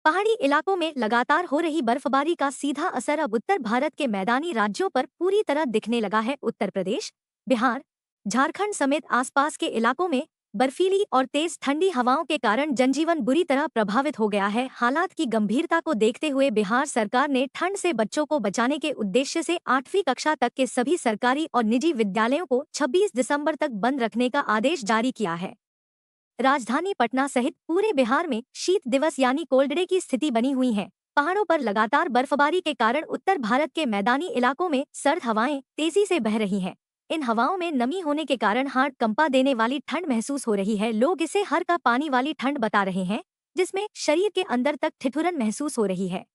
पहाड़ी इलाकों में लगातार हो रही बर्फबारी का सीधा असर अब उत्तर भारत के मैदानी राज्यों पर पूरी तरह दिखने लगा है। उत्तर प्रदेश, बिहार, झारखंड समेत आसपास के इलाकों में बर्फीली और तेज ठंडी हवाओं के कारण जनजीवन बुरी तरह प्रभावित हो गया है। हालात की गंभीरता को देखते हुए बिहार सरकार ने ठंड से बच्चों को बचाने के उद्देश्य से 8वीं कक्षा तक के सभी सरकारी और निजी विद्यालयों को 26 दिसंबर तक बंद रखने का आदेश जारी किया है। राजधानी पटना सहित पूरे बिहार में शीत दिवस यानी कोल्ड डे की स्थिति बनी हुई है। पहाड़ों पर लगातार बर्फबारी के कारण उत्तर भारत के मैदानी इलाकों में सर्द हवाएं तेजी से बह रही हैं। इन हवाओं में नमी होने के कारण हार्ट कंपा देने वाली ठंड महसूस हो रही है। लोग इसे हर का पानी वाली ठंड बता रहे हैं, जिसमें शरीर के अंदर तक ठिठुरन महसूस हो रही है।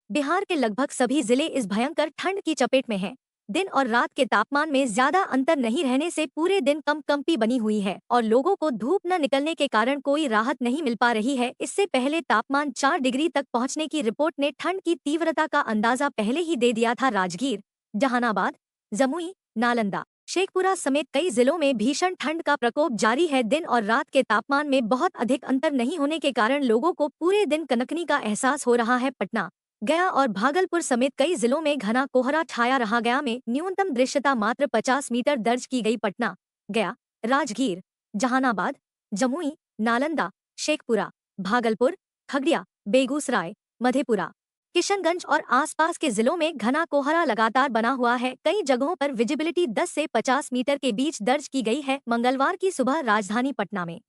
बिहार के लगभग सभी जिले इस भयंकर ठंड की चपेट में हैं। दिन और रात के तापमान में ज्यादा अंतर नहीं रहने से पूरे दिन कंपकंपी बनी हुई है और लोगों को धूप न निकलने के कारण कोई राहत नहीं मिल पा रही है। इससे पहले तापमान 4 डिग्री तक पहुंचने की रिपोर्ट ने ठंड की तीव्रता का अंदाजा पहले ही दे दिया था। राजगीर, जहानाबाद, जमुई, नालंदा, शेखपुरा समेत कई जिलों में भीषण ठंड का प्रकोप जारी है। दिन और रात के तापमान में बहुत अधिक अंतर नहीं होने के कारण लोगों को पूरे दिन कनकनी का एहसास हो रहा है। पटना, गया और भागलपुर समेत कई जिलों में घना कोहरा छाया रहा। गया में न्यूनतम दृश्यता मात्र 50 मीटर दर्ज की गई। पटना, गया, राजगीर, जहानाबाद, जमुई, नालंदा, शेखपुरा, भागलपुर, खगड़िया, बेगूसराय, मधेपुरा, किशनगंज और आसपास के जिलों में घना कोहरा लगातार बना हुआ है। कई जगहों पर विजिबिलिटी 10 से 50 मीटर के बीच दर्ज की गई है। मंगलवार की सुबह राजधानी पटना में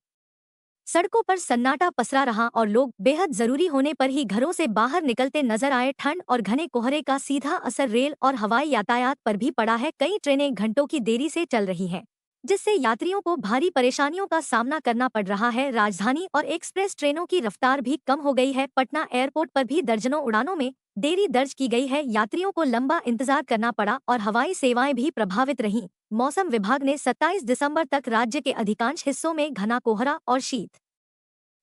सड़कों पर सन्नाटा पसरा रहा और लोग बेहद जरूरी होने पर ही घरों से बाहर निकलते नजर आए। ठंड और घने कोहरे का सीधा असर रेल और हवाई यातायात पर भी पड़ा है। कई ट्रेनें घंटों की देरी से चल रही हैं, जिससे यात्रियों को भारी परेशानियों का सामना करना पड़ रहा है। राजधानी और एक्सप्रेस ट्रेनों की रफ्तार भी कम हो गई है। पटना एयरपोर्ट पर भी दर्जनों उड़ानों में देरी दर्ज की गई है। यात्रियों को लंबा इंतजार करना पड़ा और हवाई सेवाएं भी प्रभावित रहीं। मौसम विभाग ने 27 दिसंबर तक राज्य के अधिकांश हिस्सों में घना कोहरा और शीत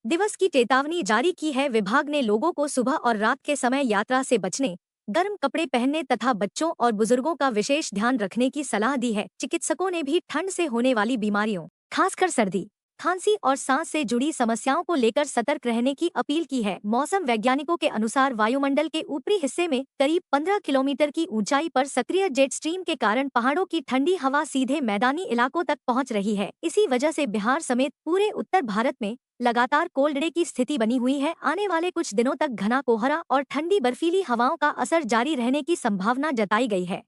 दिवस की चेतावनी जारी की है। विभाग ने लोगों को सुबह और रात के समय यात्रा से बचने, गर्म कपड़े पहनने तथा बच्चों और बुजुर्गों का विशेष ध्यान रखने की सलाह दी है। चिकित्सकों ने भी ठंड से होने वाली बीमारियों, खासकर सर्दी, खांसी और सांस से जुड़ी समस्याओं को लेकर सतर्क रहने की अपील की है। मौसम वैज्ञानिकों के अनुसार वायुमंडल के ऊपरी हिस्से में करीब 15 किलोमीटर की ऊंचाई पर सक्रिय जेट स्ट्रीम के कारण पहाड़ों की ठंडी हवा सीधे मैदानी इलाकों तक पहुंच रही है। इसी वजह से बिहार समेत पूरे उत्तर भारत में लगातार कोल्ड डे की स्थिति बनी हुई है। आने वाले कुछ दिनों तक घना कोहरा और ठंडी बर्फीली हवाओं का असर जारी रहने की संभावना जताई गई है।